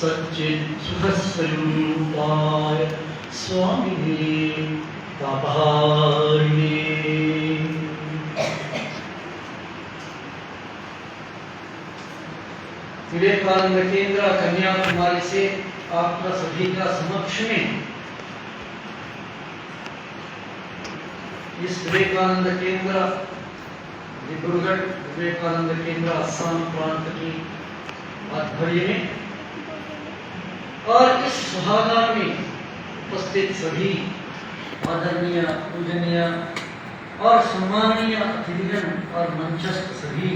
सच्चित्सुखस्वरूपाय स्वामिने तापहारिणे। विवेकानंद केंद्र कन्याकुमारी से आपका सभी का समक्ष में इस विवेकानंद केंद्र डिब्रूगढ़ विवेकानंद केंद्र असम प्रांत की आध्वर्य में और इस सभागार में उपस्थित सभी आदरणीय पूजनीय और सम्माननीय अतिथिगण और मंचस्थ सभी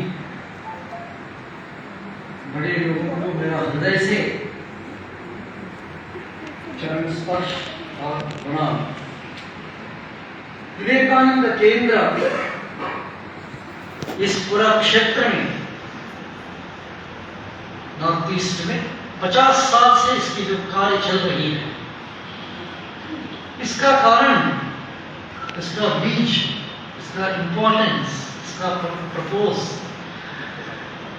बड़े लोगों को मेरा हृदय से चरण स्पर्श और प्रणाम। विवेकानंद केंद्र इस पूरा क्षेत्र में नॉर्थ ईस्ट में 50 साल से इसकी जो कार्य चल रही है, इसका कारण, इसका बीज, इसका इंपॉर्टेंस, इसका प्रपोज,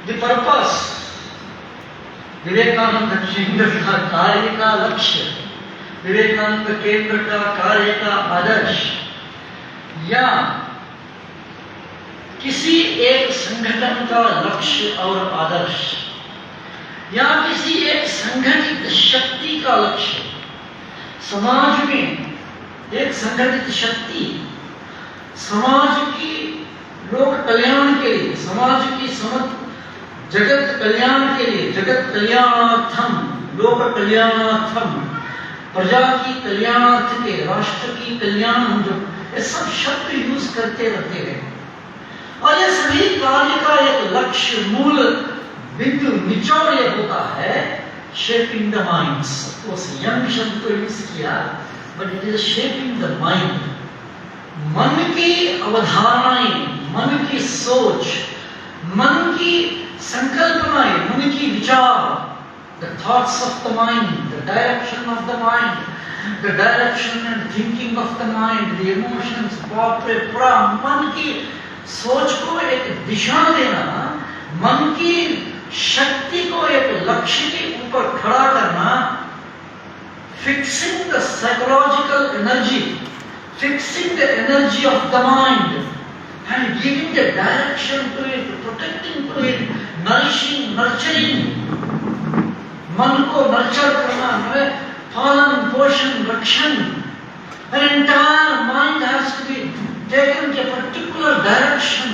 द पर्पस, विवेकानंद केंद्र का कार्य का लक्ष्य, विवेकानंद केंद्र का कार्य का आदर्श या किसी एक संगठन का लक्ष्य और आदर्श या किसी एक संगठित शक्ति का लक्ष्य, समाज में एक संगठित शक्ति समाज की लोक कल्याण के लिए, समाज की जगत कल्याण के लिए, जगत कल्याणार्थम, लोक कल्याणार्थम, प्रजा की कल्याणार्थ के, राष्ट्र की कल्याण, जो ये सब शब्द यूज करते रहते हैं और ये सभी कार्य का एक लक्ष्य, मूल बिंदु, निचोड़ ये होता है शेपिंग द माइंड्स। उस यंग शब्द को यूज किया, but it is shaping the mind. मन की अवधारणाएं, मन की सोच, मन की संकल्पनाएं, मन की विचार, the thoughts of the mind, the direction of the mind, the direction and thinking of the mind, the emotions, पूरा मन की सोच को एक दिशा देना, मन की शक्ति को एक लक्ष्य के ऊपर खड़ा करना, fixing the psychological energy, fixing the energy of the mind and giving the direction to it, protecting to it, nourishing, nurturing, मन को नर्चर करना, पालन पोषण रक्षण। An entire mind has to be taken to a particular direction.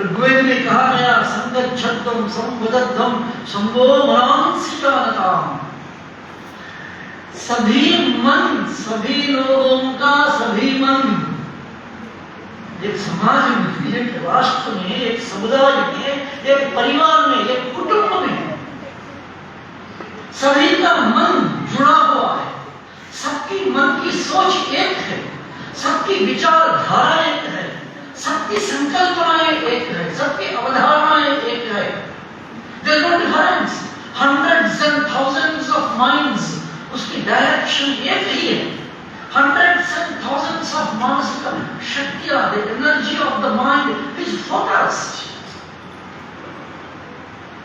Rigveda में कहा गया, संगच्छद्धम संवदद्धम संभो मनांसिकानताम। सभी मन, सभी लोगों का सभी मन एक समाज में, एक राष्ट्र में, एक समुदाय में, एक परिवार में, एक कुटुंब में सभी का मन जुड़ा हुआ है। सबकी मन की सोच एक है, सबकी विचारधारा एक है, सबकी संकल्पनाएं एक है, सबकी अवधारणाएं एक है। There are no difference. Hundreds and thousands of minds, उसकी डायरेक्शन एक ही है। Hundreds and thousands of मानसिक शक्तियां, the energy of the mind is focused.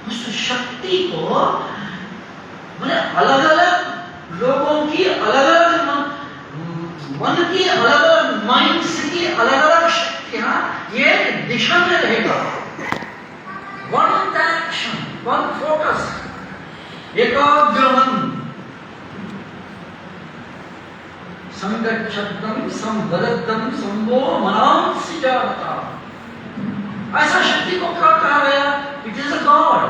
उस शक्ति को मैंने अलग-अलग लोगों की अलग-अलग मन की अलग-अलग माइंड्स की अलग-अलग शक्तियां एक दिशा में रहेगा। वन डायरेक्शन, वन फोकस, एकाग्र मन, संगच्छद्धम संवदद्धम संभो मनांसिकानताम। ऐसा शक्ति को क्या कहा गया? It is a God.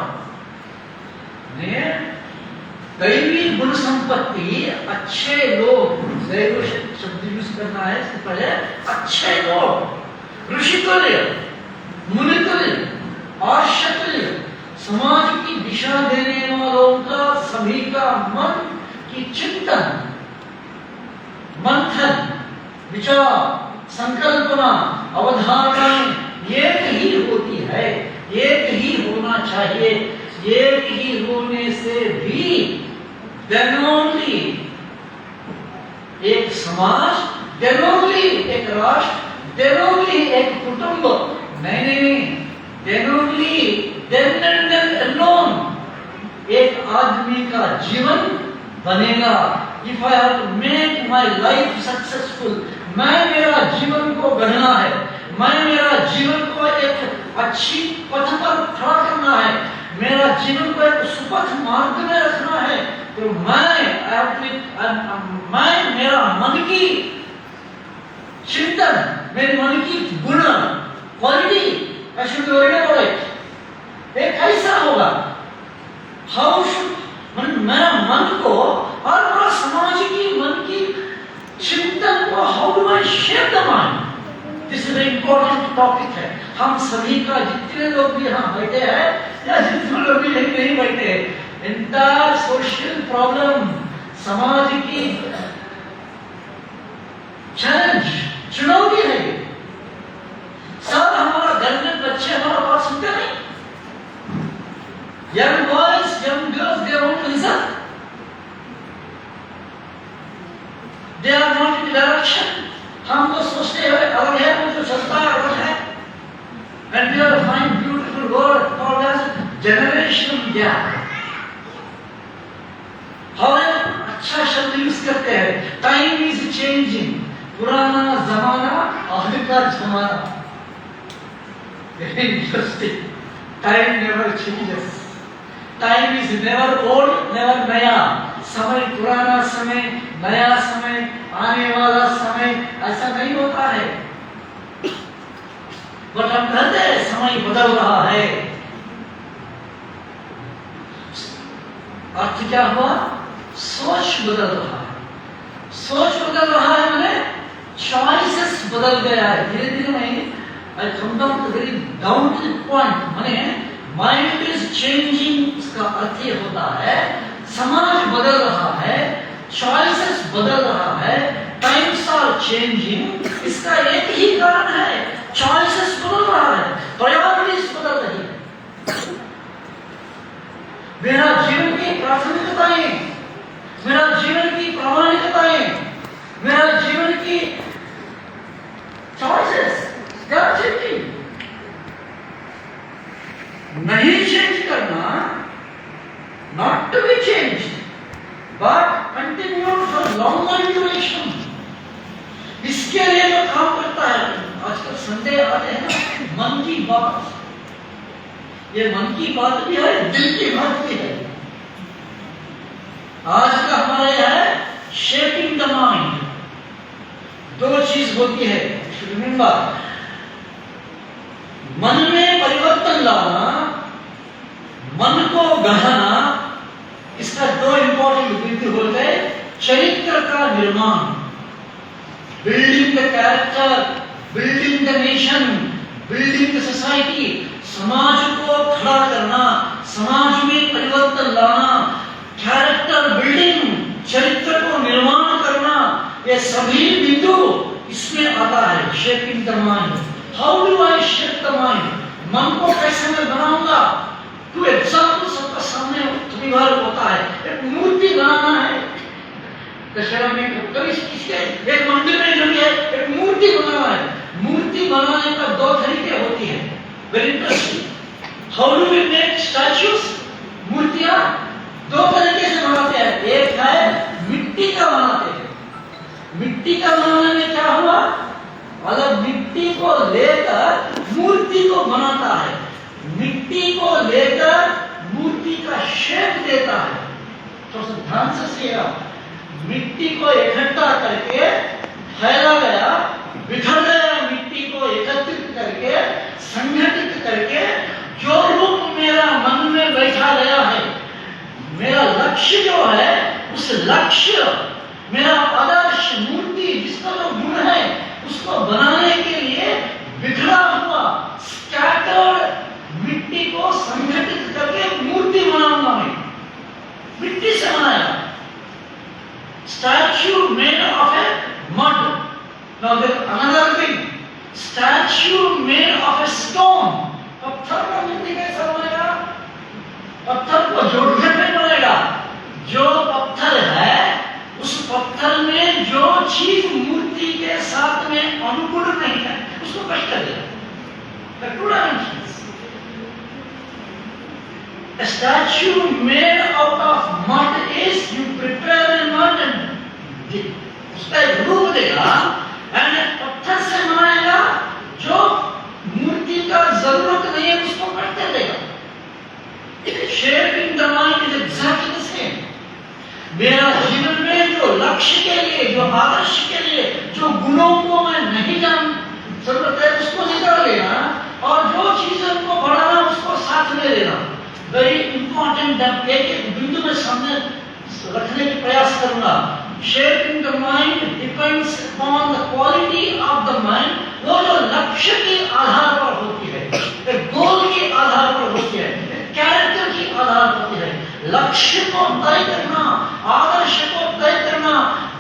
दैवी गुण संपत्ति, अच्छे लोग, दैव शब्द यूज करना है इससे पहले, अच्छे लोग, ऋषितुल्य, मुनितुल्य, आर्षतुल्य, समाज की दिशा देने वालों का सभी का मन की चिंतन, मंथन, विचार, संकल्पना, अवधारणाएं एक ही होती है, एक ही होना चाहिए। एक ही होने से भी then only एक समाज, then only एक राष्ट्र, then only एक कुटुंब, नहीं, then only, then and then alone जीवन बनेगा। If I have to make my life successful, मैं मेरा जीवन को गढ़ना है, मैं मेरा जीवन को एक अच्छी पथ पर खड़ा करना है, मेरा जीवन को एक सुपथ मार्ग में रखना है, तो मैं मेरा मन की चिंतन, मेरे मन की गुण क्वालिटी एक कैसा होगा, हाउ शुड मेरा मन को और पूरा समाज की मन की चिंतन को how do I shape the mind, this is important topic है। हम सभी का, जितने लोग भी यहाँ बैठे हैं या जितने लोग भी नहीं बैठे, इंटायर सोशल प्रॉब्लम, समाज की चैलेंज, चुनौती है। सब हमारा घर में बच्चे हमारा बात सुनते नहीं, young boys, young girls, they won't listen. They are not in direction. हम तो सोचते हैं अलग है, वो जो चलता है अलग है, and we are find beautiful word called as generational gap. हम अच्छा शब्द यूज करते हैं, time is changing. पुराना जमाना आज का जमाना, very interesting. Time never changes. Time is never old, never नया। समय पुराना समय, नया समय, आने वाला समय, ऐसा नहीं होता है। बट हम कहते हैं समय बदल रहा है। अर्थ क्या हुआ? सोच बदल रहा है। सोच बदल रहा है मैंने चॉइसेस बदल गया है। धीरे धीरे मैं I come down to very down to the point, माने माइंड इज चेंजिंग, इसका अर्थ ये होता है समाज बदल रहा है, चॉइसेस बदल रहा है, टाइम्स आर चेंजिंग। इसका एक ही कारण है, चॉइसेस बदल रहा है, प्रायोरिटीज बदल रही है। मेरा जीवन की प्राथमिकताएं, मेरा जीवन की प्रामाणिकताएं, मेरा जीवन की चॉइसेस क्या चेंजिंग, नहीं चेंज करना, not to be change but continue for longer duration. इसके लिए जो काम करता है, आजकल संडे आते हैं ना, मन की बात, ये मन की बात भी है, दिल की बात भी है। आज का हमारा यह है शेपिंग द माइंड। दो चीज होती है, रिमेंबर, मन में परिवर्तन लाना, मन को गढ़ना, इसका दो इंपॉर्टेंट बिंदु होते हैं। चरित्र का निर्माण, building the character, building the nation, building the society, समाज को खड़ा करना, समाज में परिवर्तन लाना, कैरेक्टर बिल्डिंग, चरित्र को निर्माण करना, ये सभी बिंदु इसमें आता है। Shaping the mind, how do I shape the mind, मन को कैसे मैं बनाऊंगा। टू एग्जाम्पल सबका सामने कई बार होता है, एक मूर्ति बनाना है, दशहरा में कभी इसके एक मंदिर में जो भी है एक मूर्ति बनाना है। मूर्ति बनाने का दो तरीके होती है, very interesting. How do we make statues, मूर्तियां दो तरीके से बनाते हैं। एक है मिट्टी का बनाते हैं, मिट्टी का बनाने में क्या हुआ, अलग मिट्टी को लेकर मूर्ति को बनाता है, मिट्टी को लेकर मूर्ति का शेप देता है। तो ध्यान से सुनिएगा, मिट्टी को इकट्ठा करके फैला गया, बिखर गया, मिट्टी को एकत्रित करके संगठित करके जो रूप मेरा मन में बैठा गया है, मेरा लक्ष्य जो है, उस लक्ष्य, मेरा आदर्श मूर्ति जिसका जो गुण है, उसको बनाने के लिए बिखरा हुआ स्कैटर्ड मिट्टी को संगठित करके मूर्ति बनाऊंगा मैं। मिट्टी से बनाया statue made of a mud. Now there another thing, statue made of a stone. पत्थर का मिट्टी कैसा बनेगा, पत्थर को जोड़कर नहीं बनेगा। जो पत्थर है, उस पत्थर में जो चीज मूर्ति के साथ में अनुकूल नहीं है, उसको कष्ट कर देगा। The two dimensions. A statue made out of mud is you prepare in mud and उसका एक रूप देगा and पत्थर से बनाएगा जो मूर्ति का जरूरत नहीं है उसको करते देगा. Shaping the mind is exactly the same. मेरा जीवन में जो लक्ष्य के लिए, जो आदर्श के लिए, जो गुणों को मैं नहीं जान जरूरत है उसको निकाल लेना और जो चीजों को बढ़ाना उसको साथ में लेना. Very important. एक बिंदु में सामने रखने की प्रयास करूंगा. Shaping the mind depends upon the quality of the mind. वो जो लक्ष्य के आधार पर होती है, गोल के आधार पर होती है, कैरेक्टर के आधार पर होती है. लक्ष्य को तय करना, आदर्श को तय करना,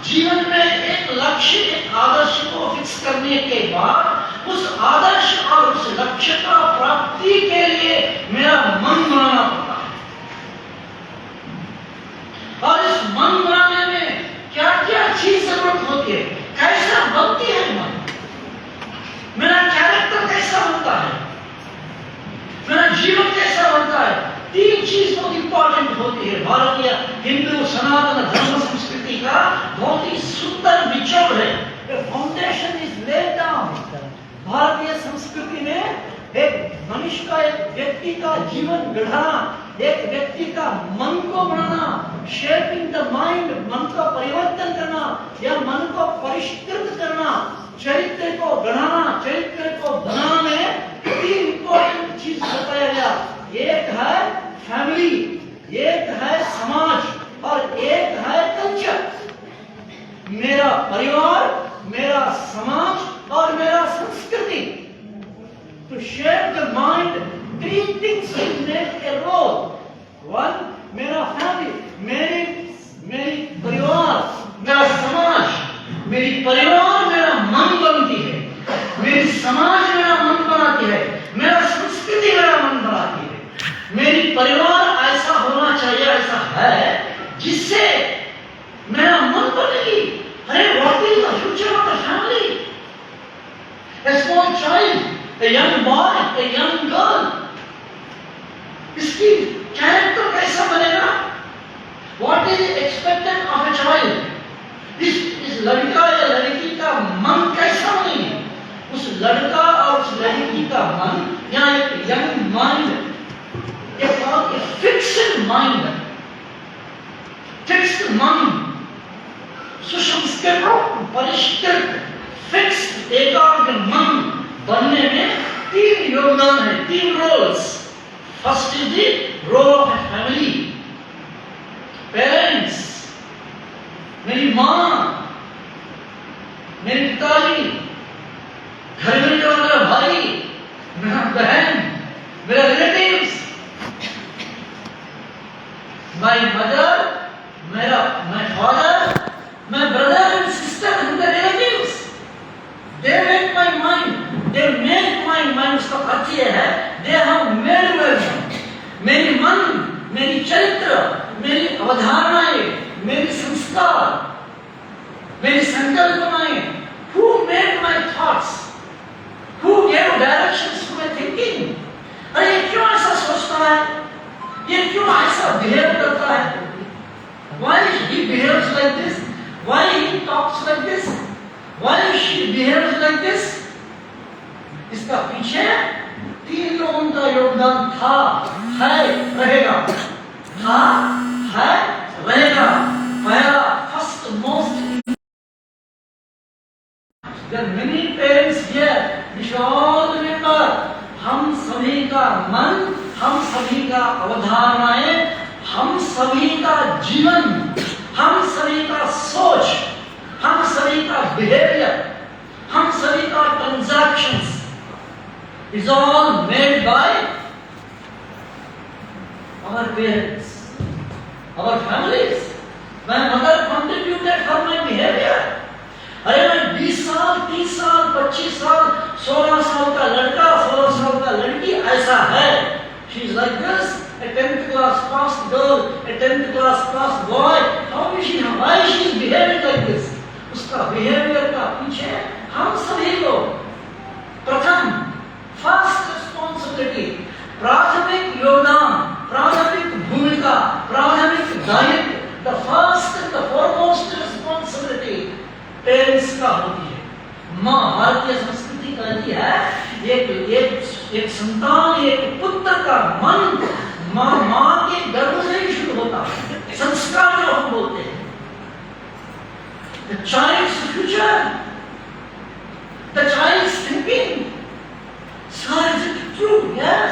जीवन में एक लक्ष्य, एक आदर्श को फिक्स करने के बाद उस आदर्श और उस लक्ष्य का प्राप्ति के लिए मेरा मन बनाना पड़ता है. और इस मन बनाने में क्या क्या चीज जरूरत होती है, कैसा बनती है मन, मेरा कैरेक्टर कैसा बनता है, मेरा जीवन कैसा बनता है. तीन चीज बहुत इंपॉर्टेंट होती है. भारतीय हिंदू सनातन धर्म संस्कृति का बहुत ही सुंदर निचोड़ है. Foundation is laid down. भारतीय संस्कृति में एक मनुष्य का, एक व्यक्ति का जीवन गढ़ाना, एक व्यक्ति का मन को बनाना, शेपिंग द माइंड, मन का परिवर्तन करना या मन को परिष्कृत करना, चरित्र को गढ़ाना, चरित्र को बनाना में तीन इंपॉर्टेंट चीज बताया गया. एक है फैमिली, एक है समाज और एक है कल्चर. मेरा परिवार, मेरा समाज और मेरा संस्कृति. To shape the mind, three things will make a role. One, मेरा फैमिली, मेरी परिवार, मेरा समाज. मेरी परिवार मेरा मन बनती है, मेरी समाज मेरा मन बनाती है, मेरा संस्कृति मेरा मन बनाती है. मेरी परिवार ऐसा होना चाहिए, ऐसा है जिससे मेरा मन बनेगी. अरे what is the future of the family? A small child, a young boy, a young girl, इसकी कैरेक्टर कैसा बनेगा? What is expected of a child? इस लड़का या लड़की का मन कैसा बनेगी? उस लड़का और उस लड़की का मन या एक यंग माइंड, एक फिक्स्ड माइंड, फिक्स्ड मन, सुसंस्कृत, परिष्कृत, फिक्स्ड एकाग्र मन बनने में तीन योगदान है, तीन roles. First is the role of a family. Parents, मेरी माँ, मेरे पिताजी, घर में जो मेरा भाई, मेरा बहन, मेरा relatives, my mother, my father, my brother and sister and the relatives. They make my mind. They make my mind. उसका अर्थ ये है, they have made my mind. मेरी मन, मेरी चरित्र, मेरी अवधारणाएं, मेरी संस्कार, मेरी संकल्पनाएं. Who made my thoughts? Who gave directions to my thinking? अरे ये क्यों ऐसा सोचता है? ये क्यों ऐसा बिहेव करता है? Why he behaves like this? Why he talks like this? Why she behaves like this? इसका पीछे तीन लोगों का योगदान था, है, रहेगा. था, है, रहेगा. पहला, first, most. There are many parents here. We should all remember. हम सभी का मन, हम सभी का अवधारणाएं, हम सभी का जीवन, हम सभी का सोच, हम सभी का बिहेवियर, हम सभी का transactions is all made by our parents, our families. My mother contributed for my behavior. अरे मैं 20 साल, 30 साल, 25 साल, 16 साल का लड़का, 16 साल का लड़की ऐसा है. She is like this. A 10th class passed girl, a 10th class passed boy. How is she? Why she is behaving like this? उसका behavior का पीछे हम सभी लोग. प्रथम, first responsibility, प्राथमिक योगदान, प्राथमिक प्राथमिक दायित्व, the first and the foremost responsibility parents का होती है। माँ, भारतीय संस्कृति का ही है, एक संतान, एक पुत्र का मन माँ के गर्भ से ही शुरू होता है। संस्कार जो हम बोलते हैं, the child's future, the child's thinking. Sir, is it true? Yeah.